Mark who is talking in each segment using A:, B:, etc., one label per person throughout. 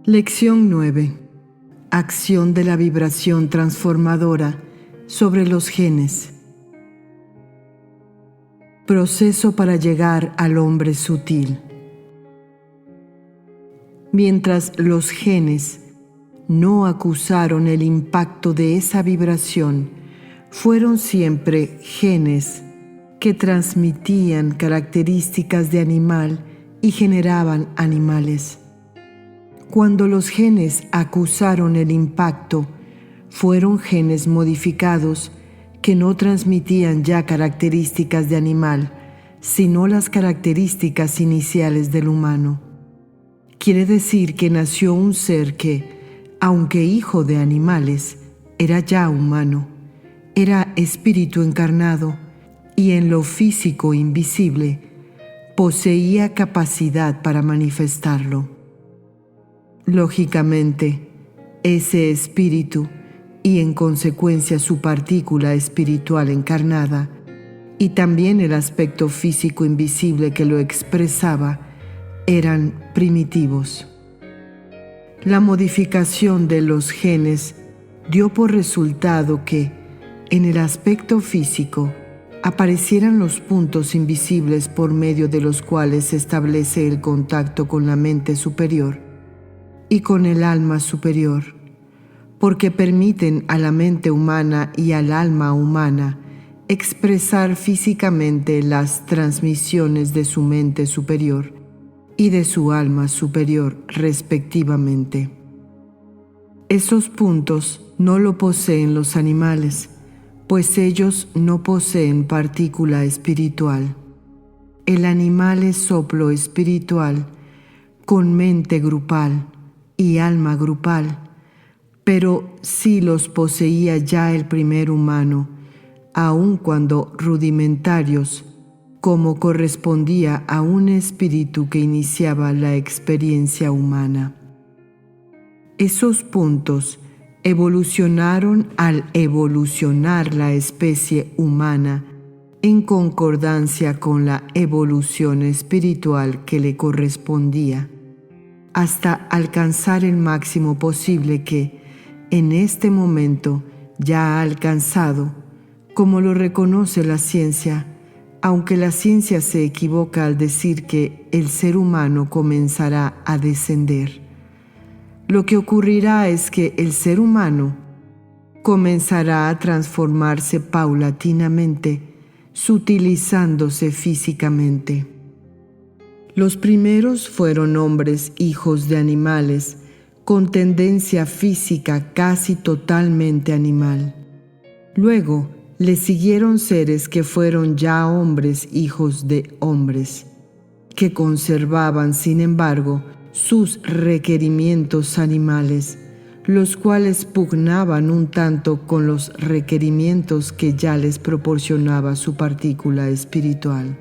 A: Lección 9. Acción de la vibración transformadora sobre los genes. Proceso para llegar al hombre sutil. Mientras los genes no acusaron el impacto de esa vibración, fueron siempre genes que transmitían características de animal y generaban animales. Cuando los genes acusaron el impacto, fueron genes modificados que no transmitían ya características de animal, sino las características iniciales del humano. Quiere decir que nació un ser que, aunque hijo de animales, era ya humano, era espíritu encarnado y en lo físico invisible poseía capacidad para manifestarlo. Lógicamente, ese espíritu y en consecuencia su partícula espiritual encarnada y también el aspecto físico invisible que lo expresaba eran primitivos. La modificación de los genes dio por resultado que, en el aspecto físico, aparecieran los puntos invisibles por medio de los cuales se establece el contacto con la mente superior y con el alma superior, porque permiten a la mente humana y al alma humana expresar físicamente las transmisiones de su mente superior y de su alma superior respectivamente. Esos puntos no lo poseen los animales, pues ellos no poseen partícula espiritual. El animal es soplo espiritual con mente grupal y alma grupal, pero sí los poseía ya el primer humano, aun cuando rudimentarios, como correspondía a un espíritu que iniciaba la experiencia humana. Esos puntos evolucionaron al evolucionar la especie humana en concordancia con la evolución espiritual que le correspondía, hasta alcanzar el máximo posible que, en este momento, ya ha alcanzado, como lo reconoce la ciencia, aunque la ciencia se equivoca al decir que el ser humano comenzará a descender. Lo que ocurrirá es que el ser humano comenzará a transformarse paulatinamente, sutilizándose físicamente. Los primeros fueron hombres hijos de animales, con tendencia física casi totalmente animal. Luego le siguieron seres que fueron ya hombres hijos de hombres, que conservaban, sin embargo, sus requerimientos animales, los cuales pugnaban un tanto con los requerimientos que ya les proporcionaba su partícula espiritual.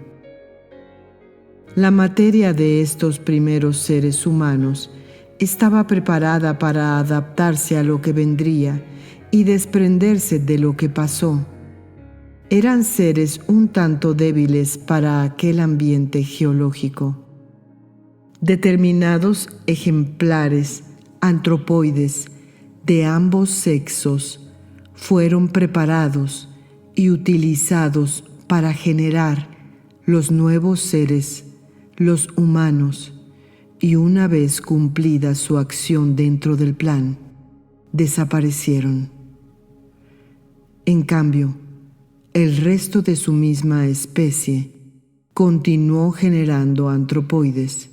A: La materia de estos primeros seres humanos estaba preparada para adaptarse a lo que vendría y desprenderse de lo que pasó. Eran seres un tanto débiles para aquel ambiente geológico. Determinados ejemplares antropoides de ambos sexos fueron preparados y utilizados para generar los nuevos seres, los humanos, y una vez cumplida su acción dentro del plan, desaparecieron. En cambio, el resto de su misma especie continuó generando antropoides.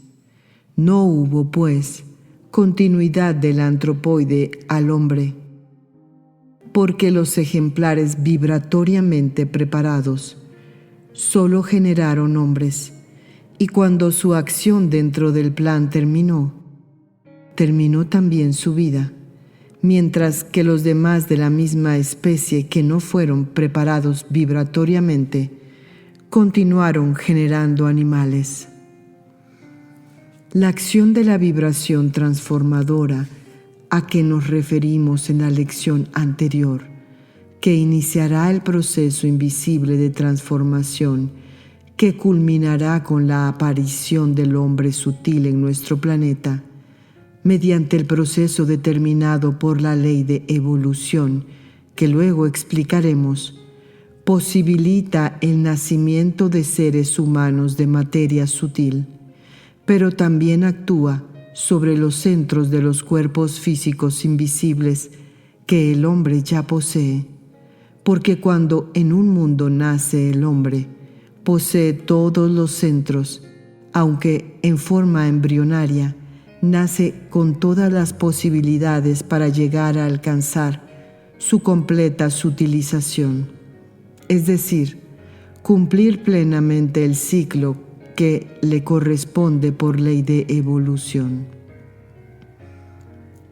A: No hubo, pues, continuidad del antropoide al hombre, porque los ejemplares vibratoriamente preparados solo generaron hombres, y cuando su acción dentro del plan terminó también su vida, mientras que los demás de la misma especie que no fueron preparados vibratoriamente continuaron generando animales. La acción de la vibración transformadora a que nos referimos en la lección anterior, que iniciará el proceso invisible de transformación que culminará con la aparición del hombre sutil en nuestro planeta, mediante el proceso determinado por la ley de evolución, que luego explicaremos, posibilita el nacimiento de seres humanos de materia sutil, pero también actúa sobre los centros de los cuerpos físicos invisibles que el hombre ya posee, porque cuando en un mundo nace el hombre, posee todos los centros, aunque en forma embrionaria, nace con todas las posibilidades para llegar a alcanzar su completa sutilización, es decir, cumplir plenamente el ciclo que le corresponde por ley de evolución.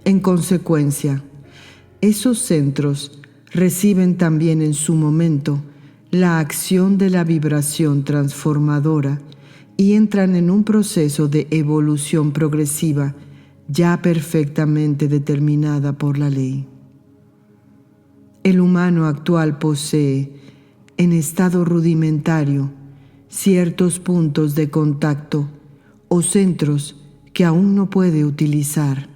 A: En consecuencia, esos centros reciben también en su momento la acción de la vibración transformadora y entran en un proceso de evolución progresiva ya perfectamente determinada por la ley. El humano actual posee, en estado rudimentario, ciertos puntos de contacto o centros que aún no puede utilizar.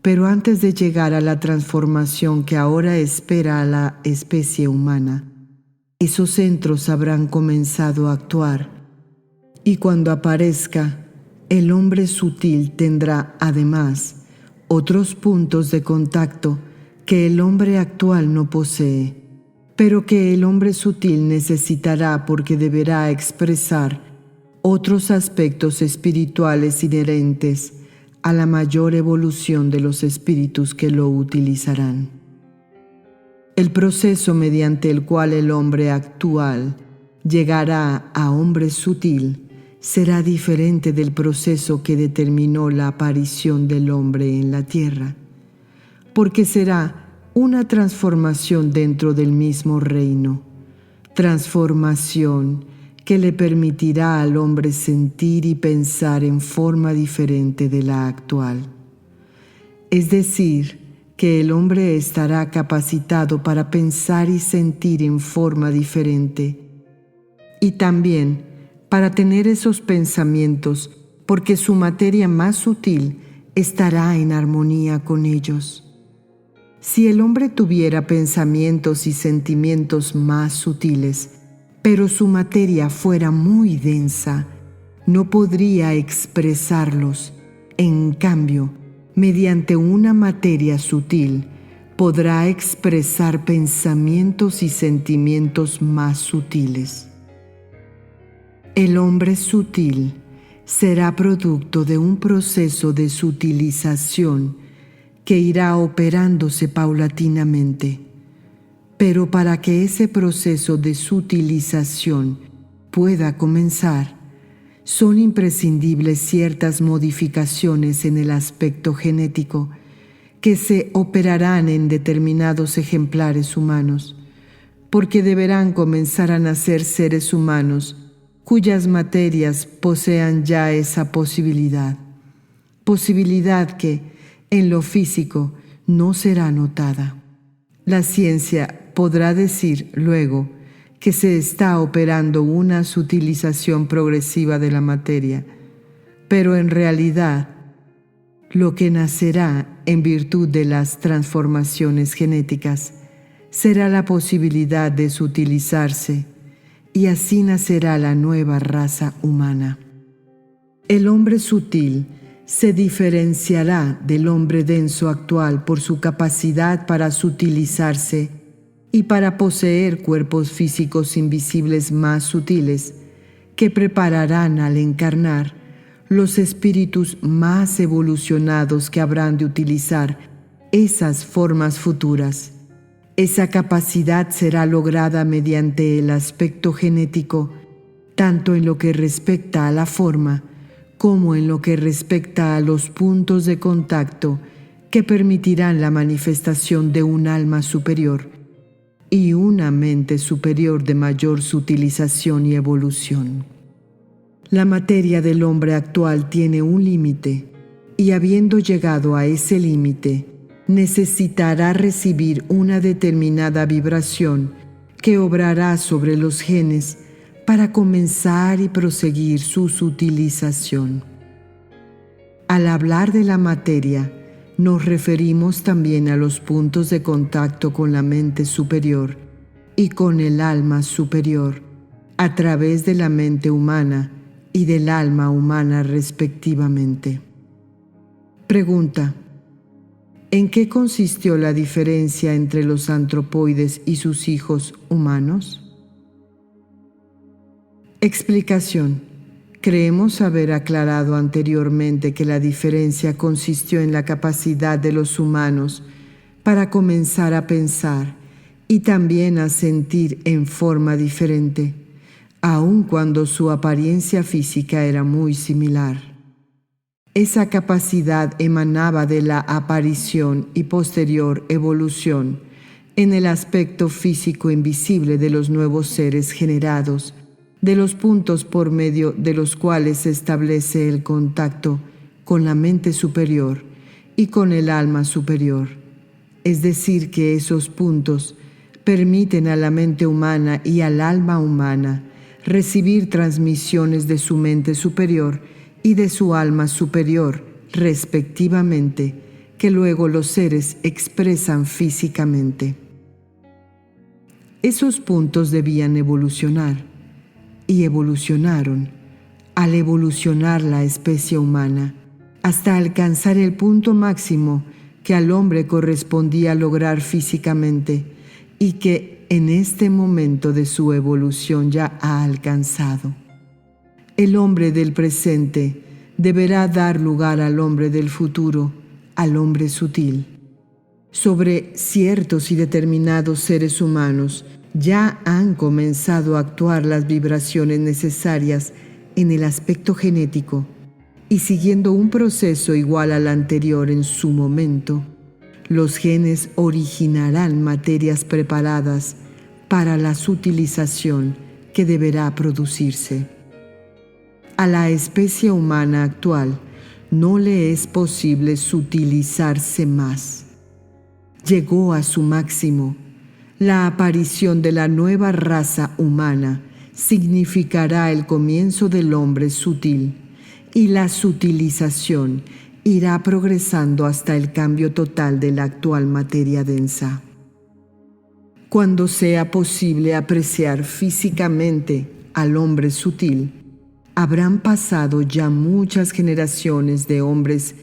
A: Pero antes de llegar a la transformación que ahora espera a la especie humana, esos centros habrán comenzado a actuar, y cuando aparezca, el hombre sutil tendrá además otros puntos de contacto que el hombre actual no posee, pero que el hombre sutil necesitará porque deberá expresar otros aspectos espirituales inherentes a la mayor evolución de los espíritus que lo utilizarán. El proceso mediante el cual el hombre actual llegará a hombre sutil será diferente del proceso que determinó la aparición del hombre en la tierra, porque será una transformación dentro del mismo reino, transformación que le permitirá al hombre sentir y pensar en forma diferente de la actual. Es decir, que el hombre estará capacitado para pensar y sentir en forma diferente, y también para tener esos pensamientos, porque su materia más sutil estará en armonía con ellos. Si el hombre tuviera pensamientos y sentimientos más sutiles, pero su materia fuera muy densa, no podría expresarlos. En cambio, mediante una materia sutil, podrá expresar pensamientos y sentimientos más sutiles. El hombre sutil será producto de un proceso de sutilización que irá operándose paulatinamente. Pero para que ese proceso de sutilización pueda comenzar, son imprescindibles ciertas modificaciones en el aspecto genético que se operarán en determinados ejemplares humanos, porque deberán comenzar a nacer seres humanos cuyas materias posean ya esa posibilidad que en lo físico no será notada. La ciencia podrá decir luego que se está operando una sutilización progresiva de la materia, pero en realidad lo que nacerá en virtud de las transformaciones genéticas será la posibilidad de sutilizarse, y así nacerá la nueva raza humana. El hombre sutil se diferenciará del hombre denso actual por su capacidad para sutilizarse y para poseer cuerpos físicos invisibles más sutiles que prepararán al encarnar los espíritus más evolucionados que habrán de utilizar esas formas futuras. Esa capacidad será lograda mediante el aspecto genético, tanto en lo que respecta a la forma como en lo que respecta a los puntos de contacto que permitirán la manifestación de un alma superior y una mente superior de mayor sutilización y evolución. La materia del hombre actual tiene un límite, y habiendo llegado a ese límite, necesitará recibir una determinada vibración que obrará sobre los genes para comenzar y proseguir su sutilización. Al hablar de la materia, nos referimos también a los puntos de contacto con la mente superior y con el alma superior, a través de la mente humana y del alma humana respectivamente. Pregunta: ¿en qué consistió la diferencia entre los antropoides y sus hijos humanos? Explicación: creemos haber aclarado anteriormente que la diferencia consistió en la capacidad de los humanos para comenzar a pensar y también a sentir en forma diferente, aun cuando su apariencia física era muy similar. Esa capacidad emanaba de la aparición y posterior evolución en el aspecto físico invisible de los nuevos seres generados, de los puntos por medio de los cuales se establece el contacto con la mente superior y con el alma superior. Es decir, que esos puntos permiten a la mente humana y al alma humana recibir transmisiones de su mente superior y de su alma superior, respectivamente, que luego los seres expresan físicamente. Esos puntos debían evolucionar, y evolucionaron, al evolucionar la especie humana, hasta alcanzar el punto máximo que al hombre correspondía lograr físicamente y que en este momento de su evolución ya ha alcanzado. El hombre del presente deberá dar lugar al hombre del futuro, al hombre sutil. Sobre ciertos y determinados seres humanos ya han comenzado a actuar las vibraciones necesarias en el aspecto genético, y siguiendo un proceso igual al anterior en su momento, los genes originarán materias preparadas para la sutilización que deberá producirse. A la especie humana actual no le es posible sutilizarse más. Llegó a su máximo. La aparición de la nueva raza humana significará el comienzo del hombre sutil, y la sutilización irá progresando hasta el cambio total de la actual materia densa. Cuando sea posible apreciar físicamente al hombre sutil, habrán pasado ya muchas generaciones de hombres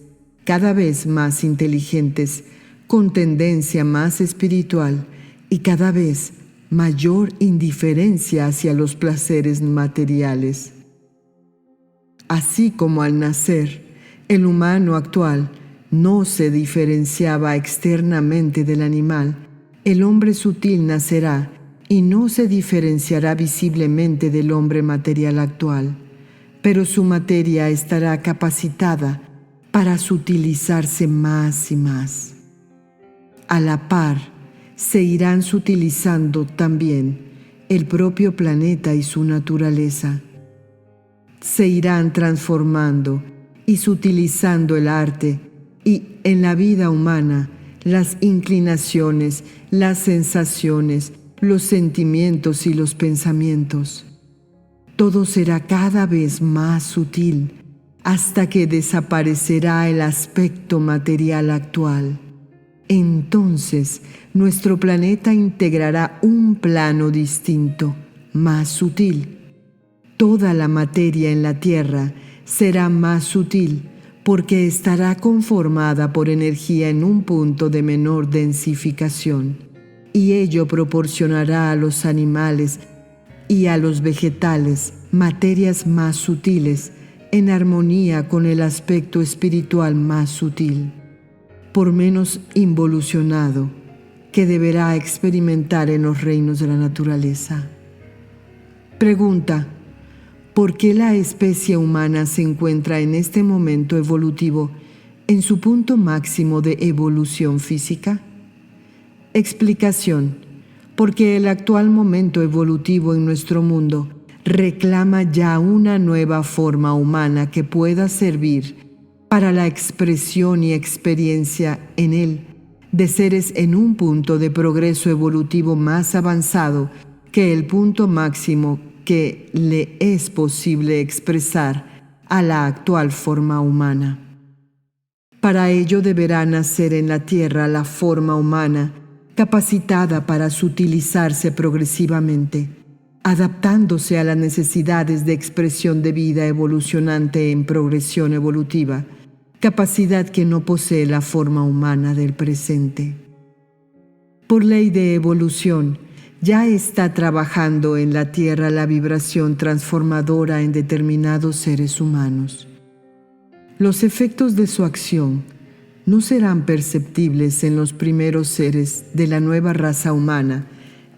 A: cada vez más inteligentes, con tendencia más espiritual y cada vez mayor indiferencia hacia los placeres materiales. Así como al nacer, el humano actual no se diferenciaba externamente del animal, el hombre sutil nacerá y no se diferenciará visiblemente del hombre material actual, pero su materia estará capacitada para sutilizarse más y más. A la par, se irán sutilizando también el propio planeta y su naturaleza. Se irán transformando y sutilizando el arte y, en la vida humana, las inclinaciones, las sensaciones, los sentimientos y los pensamientos. Todo será cada vez más sutil hasta que desaparecerá el aspecto material actual. Entonces, nuestro planeta integrará un plano distinto, más sutil. Toda la materia en la Tierra será más sutil porque estará conformada por energía en un punto de menor densificación, y ello proporcionará a los animales y a los vegetales materias más sutiles en armonía con el aspecto espiritual más sutil, por menos involucionado, que deberá experimentar en los reinos de la naturaleza. Pregunta: ¿por qué la especie humana se encuentra en este momento evolutivo en su punto máximo de evolución física? Explicación: porque el actual momento evolutivo en nuestro mundo reclama ya una nueva forma humana que pueda servir para la expresión y experiencia en él de seres en un punto de progreso evolutivo más avanzado que el punto máximo que le es posible expresar a la actual forma humana. Para ello deberá nacer en la tierra la forma humana, capacitada para sutilizarse progresivamente, adaptándose a las necesidades de expresión de vida evolucionante en progresión evolutiva, capacidad que no posee la forma humana del presente. Por ley de evolución, ya está trabajando en la tierra la vibración transformadora en determinados seres humanos. Los efectos de su acción no serán perceptibles en los primeros seres de la nueva raza humana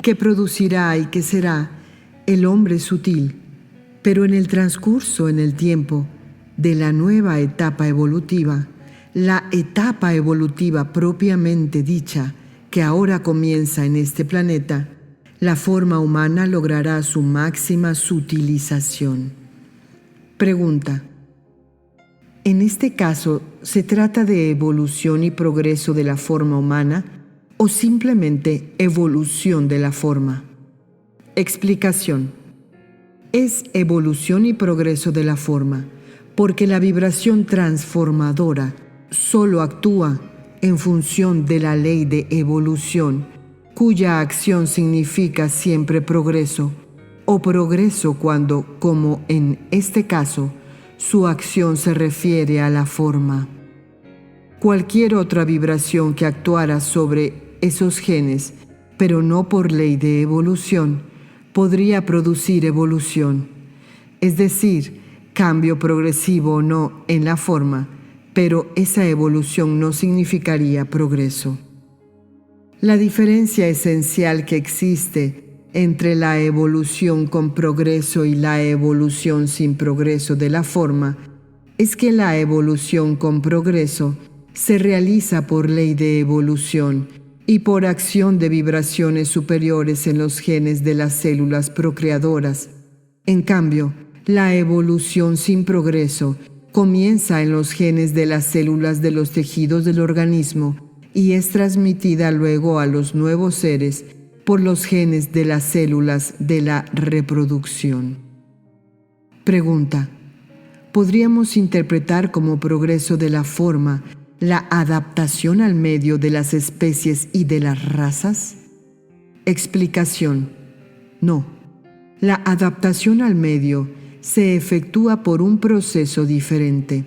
A: que producirá y que será el hombre sutil, pero en el transcurso en el tiempo de la nueva etapa evolutiva, la etapa evolutiva propiamente dicha que ahora comienza en este planeta, la forma humana logrará su máxima sutilización. Pregunta: ¿en este caso se trata de evolución y progreso de la forma humana o simplemente evolución de la forma? Explicación: es evolución y progreso de la forma, porque la vibración transformadora solo actúa en función de la ley de evolución, cuya acción significa siempre progreso, o progreso cuando, como en este caso, su acción se refiere a la forma. Cualquier otra vibración que actuara sobre esos genes, pero no por ley de evolución, podría producir evolución, es decir, cambio progresivo o no en la forma, pero esa evolución no significaría progreso. La diferencia esencial que existe entre la evolución con progreso y la evolución sin progreso de la forma es que la evolución con progreso se realiza por ley de evolución y por acción de vibraciones superiores en los genes de las células procreadoras. En cambio, la evolución sin progreso comienza en los genes de las células de los tejidos del organismo y es transmitida luego a los nuevos seres por los genes de las células de la reproducción. Pregunta: ¿podríamos interpretar como progreso de la forma la adaptación al medio de las especies y de las razas? Explicación: no. La adaptación al medio se efectúa por un proceso diferente.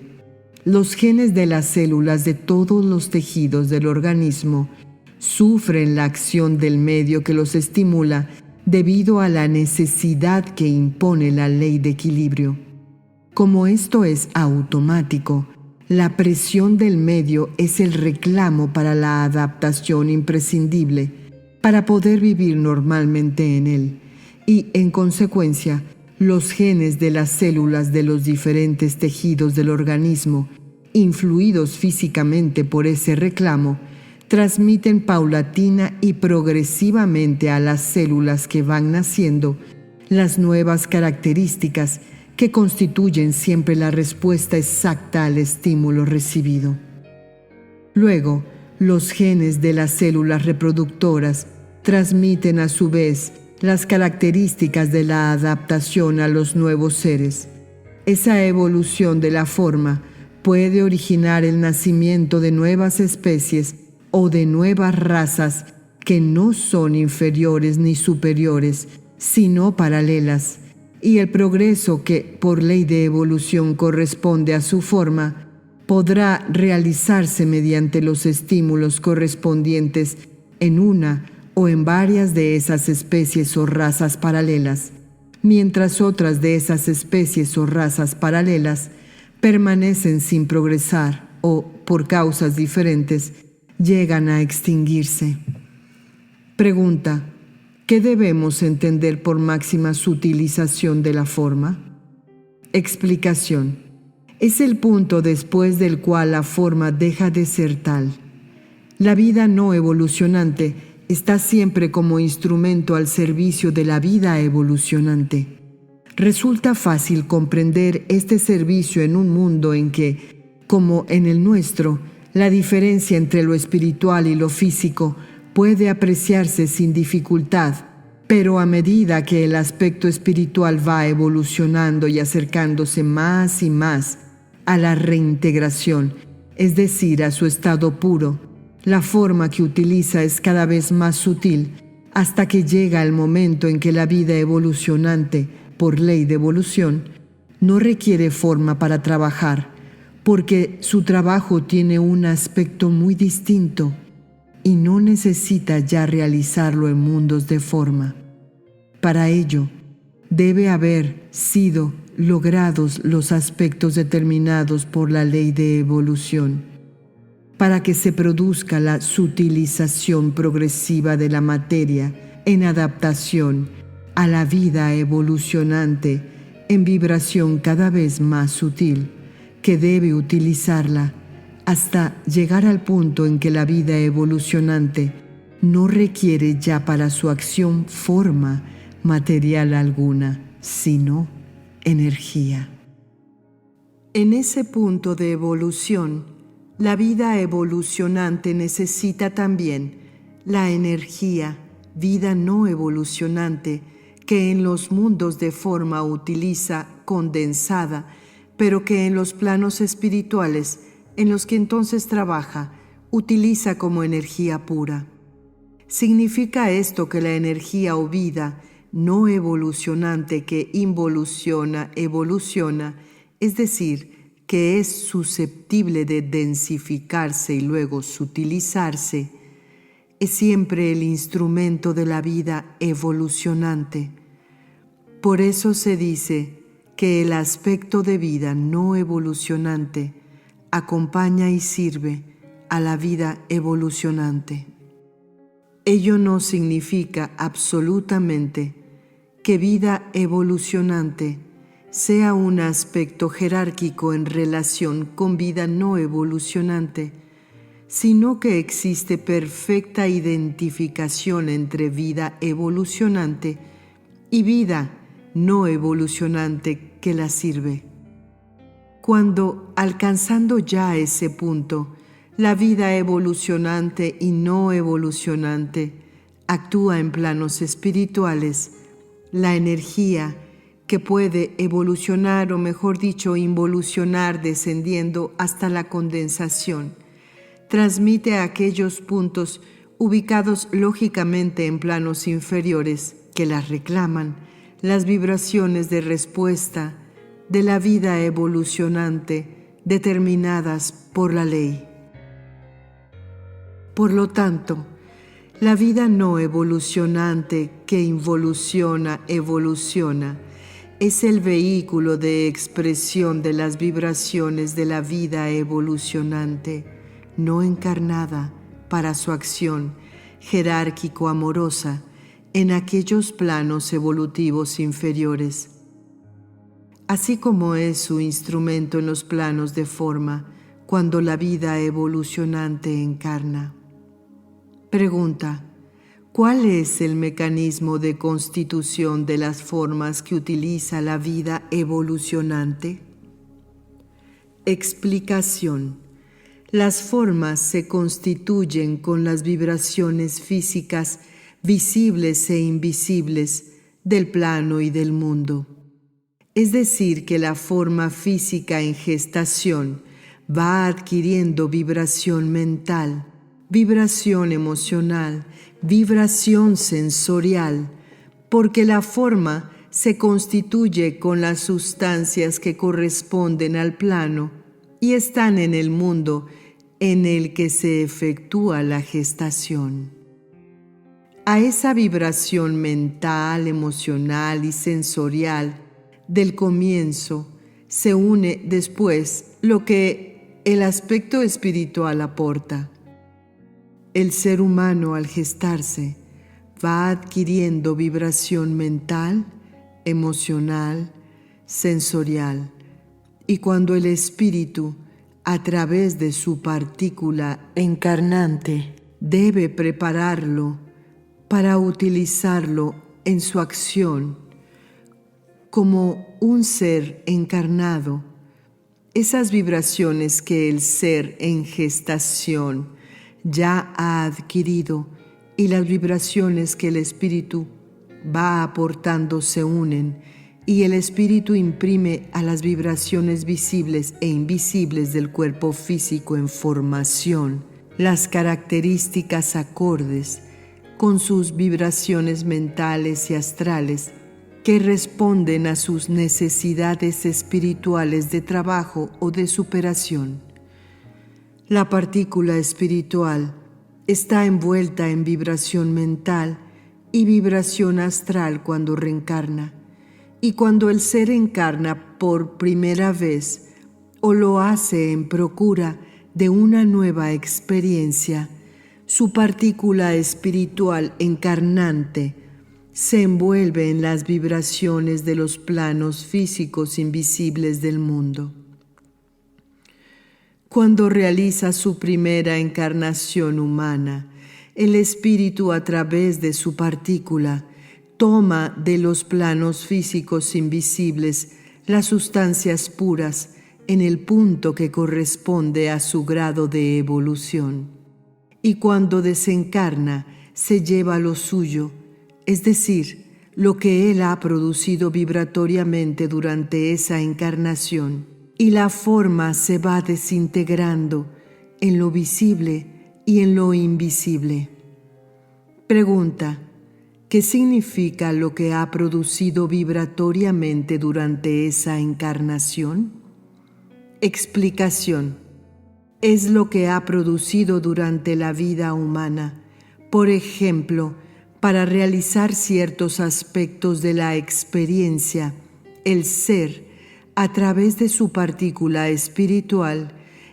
A: Los genes de las células de todos los tejidos del organismo sufren la acción del medio que los estimula debido a la necesidad que impone la ley de equilibrio. Como esto es automático, la presión del medio es el reclamo para la adaptación imprescindible para poder vivir normalmente en él y, en consecuencia, los genes de las células de los diferentes tejidos del organismo, influidos físicamente por ese reclamo, transmiten paulatina y progresivamente a las células que van naciendo las nuevas características que constituyen siempre la respuesta exacta al estímulo recibido. Luego, los genes de las células reproductoras transmiten a su vez las características de la adaptación a los nuevos seres. Esa evolución de la forma puede originar el nacimiento de nuevas especies o de nuevas razas que no son inferiores ni superiores, sino paralelas, y el progreso que, por ley de evolución, corresponde a su forma, podrá realizarse mediante los estímulos correspondientes en una o en varias de esas especies o razas paralelas, mientras otras de esas especies o razas paralelas permanecen sin progresar o, por causas diferentes, llegan a extinguirse. Pregunta: ¿qué debemos entender por máxima sutilización de la forma? Explicación: es el punto después del cual la forma deja de ser tal. La vida no evolucionante está siempre como instrumento al servicio de la vida evolucionante. Resulta fácil comprender este servicio en un mundo en que, como en el nuestro, la diferencia entre lo espiritual y lo físico puede apreciarse sin dificultad, pero a medida que el aspecto espiritual va evolucionando y acercándose más y más a la reintegración es decir, a su estado puro. La forma que utiliza es cada vez más sutil hasta que llega el momento en que la vida evolucionante, por ley de evolución, no requiere forma para trabajar, porque su trabajo tiene un aspecto muy distinto y no necesita ya realizarlo en mundos de forma. Para ello, debe haber sido logrados los aspectos determinados por la ley de evolución, para que se produzca la sutilización progresiva de la materia en adaptación a la vida evolucionante en vibración cada vez más sutil, que debe utilizarla hasta llegar al punto en que la vida evolucionante no requiere ya para su acción forma material alguna, sino energía. En ese punto de evolución, la vida evolucionante necesita también la energía, vida no evolucionante, que en los mundos de forma utiliza condensada, pero que en los planos espirituales, en los que entonces trabaja, utiliza como energía pura. ¿Significa esto que la energía o vida no evolucionante que involuciona, evoluciona, es decir, que es susceptible de densificarse y luego sutilizarse, es siempre el instrumento de la vida evolucionante? Por eso se dice que el aspecto de vida no evolucionante acompaña y sirve a la vida evolucionante. Ello no significa absolutamente que vida evolucionante sea un aspecto jerárquico en relación con vida no evolucionante, sino que existe perfecta identificación entre vida evolucionante y vida no evolucionante que la sirve. Cuando, alcanzando ya ese punto, la vida evolucionante y no evolucionante actúa en planos espirituales, la energía que puede evolucionar, o mejor dicho, involucionar descendiendo hasta la condensación, transmite a aquellos puntos ubicados lógicamente en planos inferiores que las reclaman las vibraciones de respuesta de la vida evolucionante determinadas por la ley. Por lo tanto, la vida no evolucionante que involuciona, evoluciona, es el vehículo de expresión de las vibraciones de la vida evolucionante, no encarnada para su acción jerárquico-amorosa en aquellos planos evolutivos inferiores, así como es su instrumento en los planos de forma cuando la vida evolucionante encarna. Pregunta: ¿cuál es el mecanismo de constitución de las formas que utiliza la vida evolucionante? Explicación: las formas se constituyen con las vibraciones físicas visibles e invisibles del plano y del mundo. Es decir, que la forma física en gestación va adquiriendo vibración mental, vibración emocional, vibración sensorial, porque la forma se constituye con las sustancias que corresponden al plano y están en el mundo en el que se efectúa la gestación. A esa vibración mental, emocional y sensorial del comienzo se une después lo que el aspecto espiritual aporta. El ser humano al gestarse va adquiriendo vibración mental, emocional, sensorial, y cuando el espíritu, a través de su partícula encarnante, debe prepararlo para utilizarlo en su acción como un ser encarnado, esas vibraciones que el ser en gestación ya ha adquirido y las vibraciones que el espíritu va aportando se unen y el espíritu imprime a las vibraciones visibles e invisibles del cuerpo físico en formación las características acordes con sus vibraciones mentales y astrales que responden a sus necesidades espirituales de trabajo o de superación. La partícula espiritual está envuelta en vibración mental y vibración astral cuando reencarna, y cuando el ser encarna por primera vez o lo hace en procura de una nueva experiencia, su partícula espiritual encarnante se envuelve en las vibraciones de los planos físicos invisibles del mundo. Cuando realiza su primera encarnación humana, el espíritu a través de su partícula toma de los planos físicos invisibles las sustancias puras en el punto que corresponde a su grado de evolución. Y cuando desencarna, se lleva lo suyo, es decir, lo que él ha producido vibratoriamente durante esa encarnación, y la forma se va desintegrando en lo visible y en lo invisible. Pregunta: ¿qué significa lo que ha producido vibratoriamente durante esa encarnación? Explicación: es lo que ha producido durante la vida humana, por ejemplo, para realizar ciertos aspectos de la experiencia, el ser, a través de su partícula espiritual,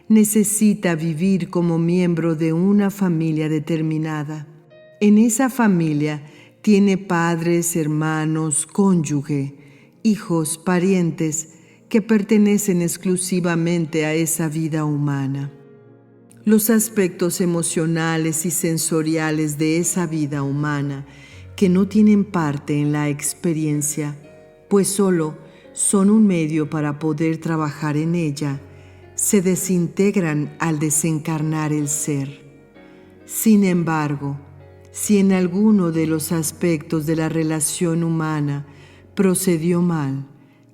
A: necesita vivir como miembro de una familia determinada. En esa familia tiene padres, hermanos, cónyuge, hijos, parientes que pertenecen exclusivamente a esa vida humana. Los aspectos emocionales y sensoriales de esa vida humana, que no tienen parte en la experiencia, pues solo son un medio para poder trabajar en ella, se desintegran al desencarnar el ser. Sin embargo, si en alguno de los aspectos de la relación humana procedió mal,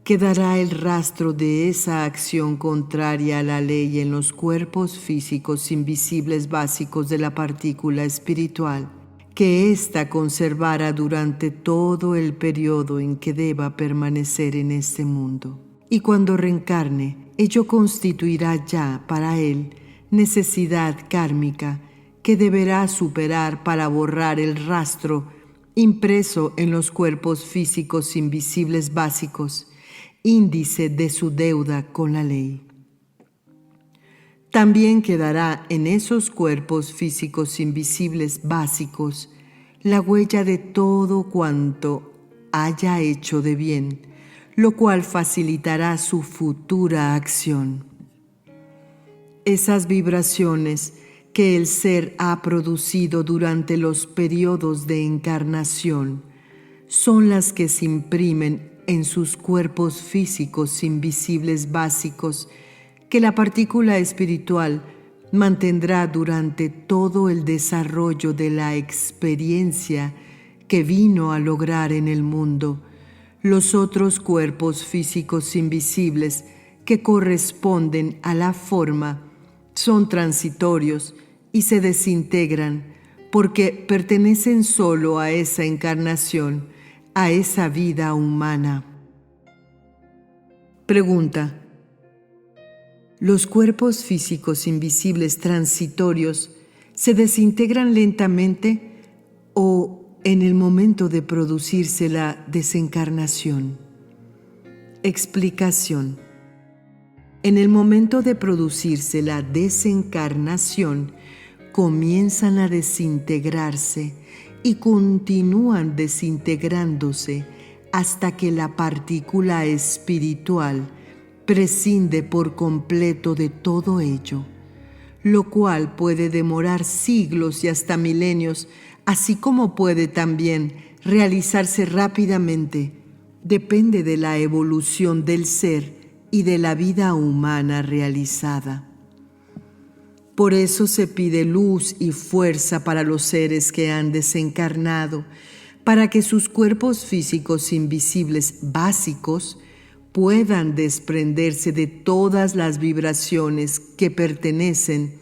A: quedará el rastro de esa acción contraria a la ley en los cuerpos físicos invisibles básicos de la partícula espiritual, que ésta conservará durante todo el periodo en que deba permanecer en este mundo. Y cuando reencarne, ello constituirá ya para él necesidad kármica que deberá superar para borrar el rastro impreso en los cuerpos físicos invisibles básicos, índice de su deuda con la ley. También quedará en esos cuerpos físicos invisibles básicos la huella de todo cuanto haya hecho de bien, lo cual facilitará su futura acción. Esas vibraciones que el ser ha producido durante los periodos de encarnación son las que se imprimen en sus cuerpos físicos invisibles básicos que la partícula espiritual mantendrá durante todo el desarrollo de la experiencia que vino a lograr en el mundo. Los otros cuerpos físicos invisibles que corresponden a la forma son transitorios y se desintegran porque pertenecen solo a esa encarnación, a esa vida humana. Pregunta: ¿los cuerpos físicos invisibles transitorios se desintegran lentamente o en el momento de producirse la desencarnación? Explicación: en el momento de producirse la desencarnación, comienzan a desintegrarse y continúan desintegrándose hasta que la partícula espiritual prescinde por completo de todo ello, lo cual puede demorar siglos y hasta milenios, así como puede también realizarse rápidamente. Depende de la evolución del ser y de la vida humana realizada. Por eso se pide luz y fuerza para los seres que han desencarnado, para que sus cuerpos físicos invisibles básicos puedan desprenderse de todas las vibraciones que pertenecen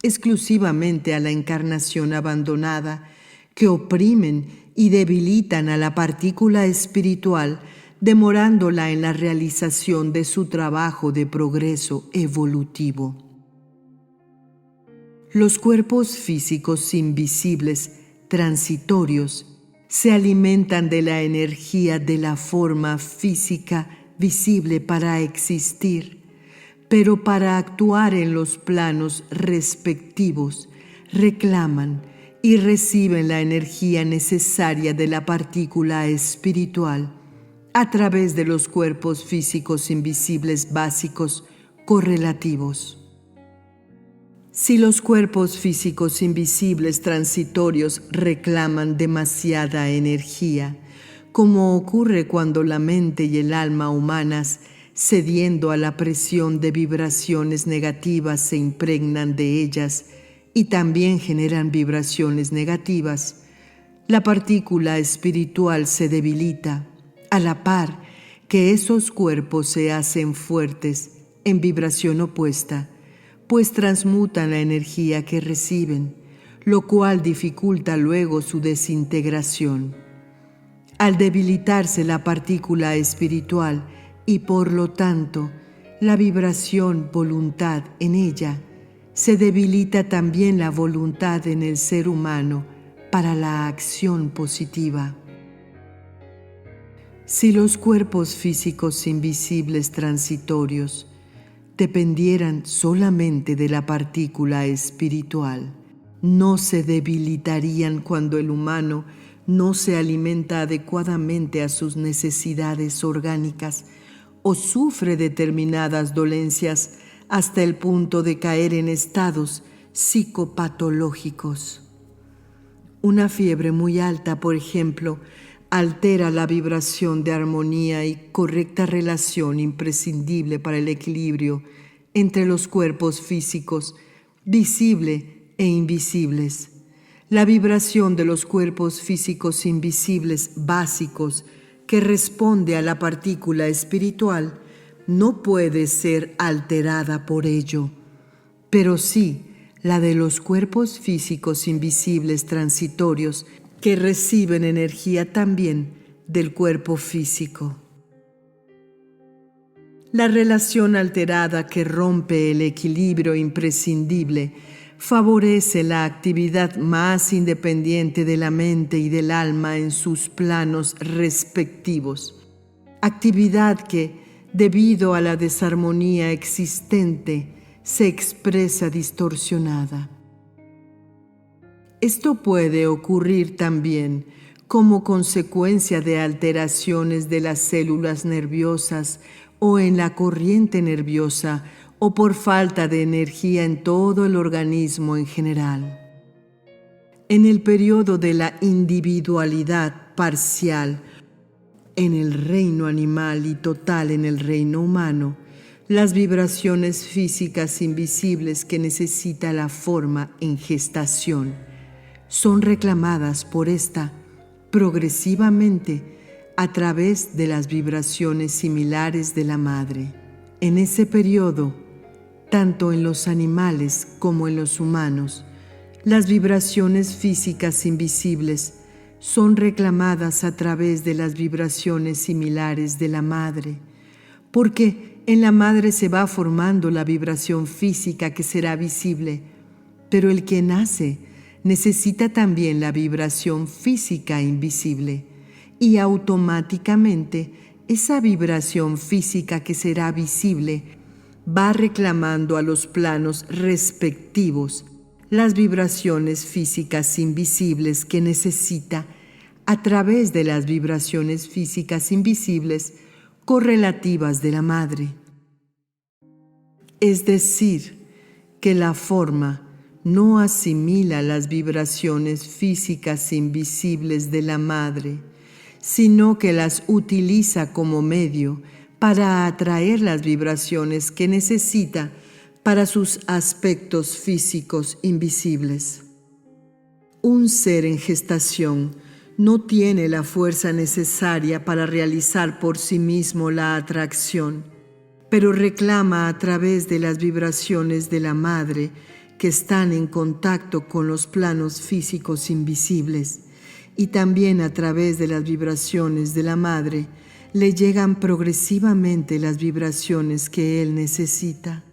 A: exclusivamente a la encarnación abandonada, que oprimen y debilitan a la partícula espiritual, demorándola en la realización de su trabajo de progreso evolutivo. Los cuerpos físicos invisibles transitorios se alimentan de la energía de la forma física visible para existir, pero para actuar en los planos respectivos reclaman y reciben la energía necesaria de la partícula espiritual a través de los cuerpos físicos invisibles básicos correlativos. Si los cuerpos físicos invisibles transitorios reclaman demasiada energía, como ocurre cuando la mente y el alma humanas, cediendo a la presión de vibraciones negativas, se impregnan de ellas y también generan vibraciones negativas, la partícula espiritual se debilita, a la par que esos cuerpos se hacen fuertes en vibración opuesta, pues transmutan la energía que reciben, lo cual dificulta luego su desintegración. Al debilitarse la partícula espiritual y por lo tanto la vibración voluntad en ella, se debilita también la voluntad en el ser humano para la acción positiva. Si los cuerpos físicos invisibles transitorios dependieran solamente de la partícula espiritual, no se debilitarían cuando el humano no se alimenta adecuadamente a sus necesidades orgánicas o sufre determinadas dolencias hasta el punto de caer en estados psicopatológicos. Una fiebre muy alta, por ejemplo, altera la vibración de armonía y correcta relación imprescindible para el equilibrio entre los cuerpos físicos, visible e invisibles. La vibración de los cuerpos físicos invisibles básicos, que responde a la partícula espiritual, no puede ser alterada por ello, pero sí la de los cuerpos físicos invisibles transitorios, que reciben energía también del cuerpo físico. La relación alterada que rompe el equilibrio imprescindible favorece la actividad más independiente de la mente y del alma en sus planos respectivos, actividad que, debido a la desarmonía existente, se expresa distorsionada. Esto puede ocurrir también como consecuencia de alteraciones de las células nerviosas o en la corriente nerviosa o por falta de energía en todo el organismo en general. En el periodo de la individualidad parcial en el reino animal y total en el reino humano, las vibraciones físicas invisibles que necesita la forma en gestación son reclamadas por esta progresivamente a través de las vibraciones similares de la madre. En ese periodo, tanto en los animales como en los humanos, las vibraciones físicas invisibles son reclamadas a través de las vibraciones similares de la madre, porque en la madre se va formando la vibración física que será visible, pero el que nace necesita también la vibración física invisible, y automáticamente esa vibración física que será visible va reclamando a los planos respectivos las vibraciones físicas invisibles que necesita a través de las vibraciones físicas invisibles correlativas de la madre. Es decir, que la forma no asimila las vibraciones físicas invisibles de la madre, sino que las utiliza como medio para atraer las vibraciones que necesita para sus aspectos físicos invisibles. Un ser en gestación no tiene la fuerza necesaria para realizar por sí mismo la atracción, pero reclama a través de las vibraciones de la madre que están en contacto con los planos físicos invisibles, y también a través de las vibraciones de la madre le llegan progresivamente las vibraciones que él necesita.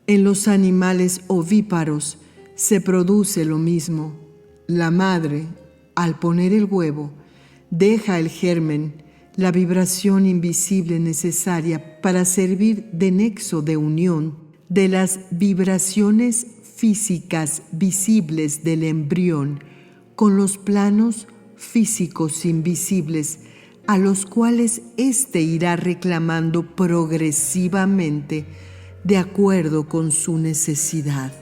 A: En los animales ovíparos se produce lo mismo. La madre, al poner el huevo, deja el germen, la vibración invisible necesaria para servir de nexo de unión de las vibraciones físicas visibles del embrión con los planos físicos invisibles a los cuales éste irá reclamando progresivamente de acuerdo con su necesidad.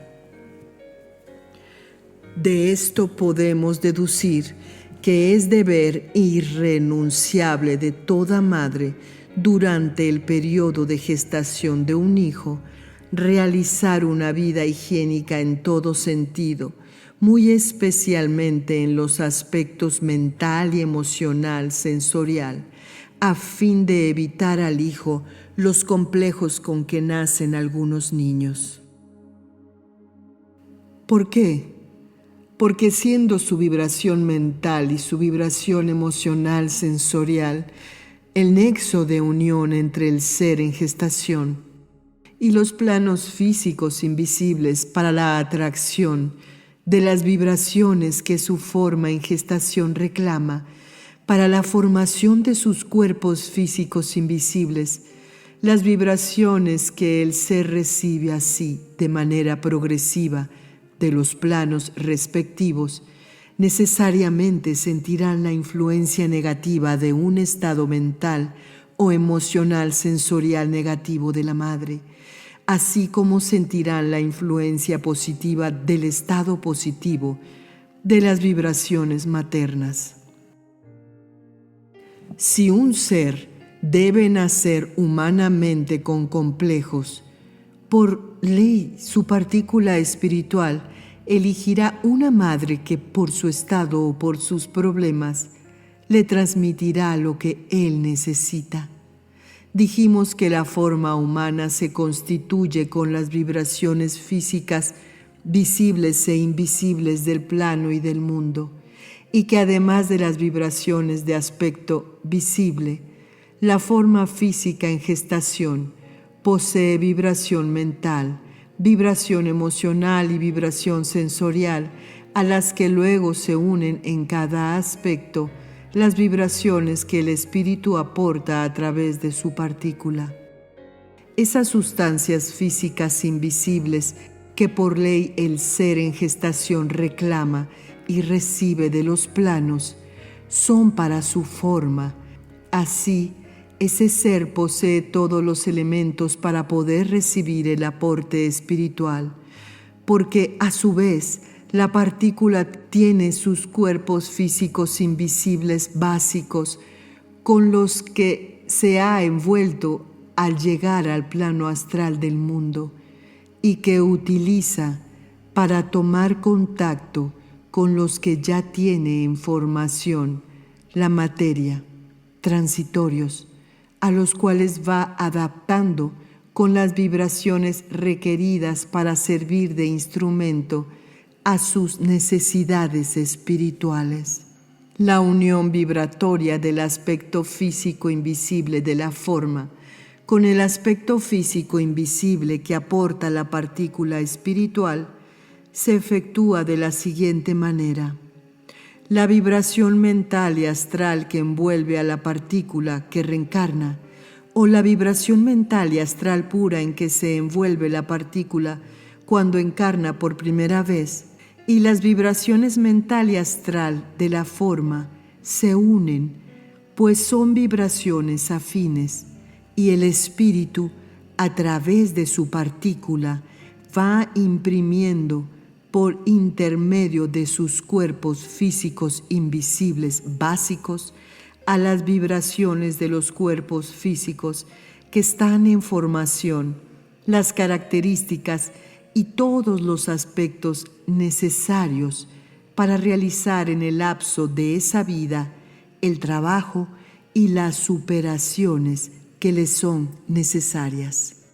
A: De esto podemos deducir que es deber irrenunciable de toda madre durante el periodo de gestación de un hijo realizar una vida higiénica en todo sentido, muy especialmente en los aspectos mental y emocional sensorial, a fin de evitar al hijo los complejos con que nacen algunos niños. ¿Por qué? Porque siendo su vibración mental y su vibración emocional sensorial el nexo de unión entre el ser en gestación y los planos físicos invisibles para la atracción de las vibraciones que su forma en gestación reclama para la formación de sus cuerpos físicos invisibles, las vibraciones que el ser recibe así de manera progresiva de los planos respectivos, necesariamente sentirán la influencia negativa de un estado mental o emocional sensorial negativo de la madre, así como sentirán la influencia positiva del estado positivo de las vibraciones maternas. Si un ser debe nacer humanamente con complejos, por ley su partícula espiritual elegirá una madre que por su estado o por sus problemas le transmitirá lo que él necesita. Dijimos que la forma humana se constituye con las vibraciones físicas visibles e invisibles del plano y del mundo, y que además de las vibraciones de aspecto visible, la forma física en gestación posee vibración mental, vibración emocional y vibración sensorial, a las que luego se unen en cada aspecto las vibraciones que el espíritu aporta a través de su partícula. Esas sustancias físicas invisibles que por ley el ser en gestación reclama y recibe de los planos son para su forma. Así, ese ser posee todos los elementos para poder recibir el aporte espiritual, porque a su vez la partícula tiene sus cuerpos físicos invisibles básicos con los que se ha envuelto al llegar al plano astral del mundo y que utiliza para tomar contacto con los que ya tiene en formación la materia, transitorios, a los cuales va adaptando con las vibraciones requeridas para servir de instrumento a sus necesidades espirituales. La unión vibratoria del aspecto físico invisible de la forma con el aspecto físico invisible que aporta la partícula espiritual se efectúa de la siguiente manera. La vibración mental y astral que envuelve a la partícula que reencarna, o la vibración mental y astral pura en que se envuelve la partícula cuando encarna por primera vez, y las vibraciones mental y astral de la forma se unen, pues son vibraciones afines, y el espíritu, a través de su partícula, va imprimiendo por intermedio de sus cuerpos físicos invisibles básicos a las vibraciones de los cuerpos físicos que están en formación, las características y todos los aspectos necesarios para realizar en el lapso de esa vida el trabajo y las superaciones que les son necesarias.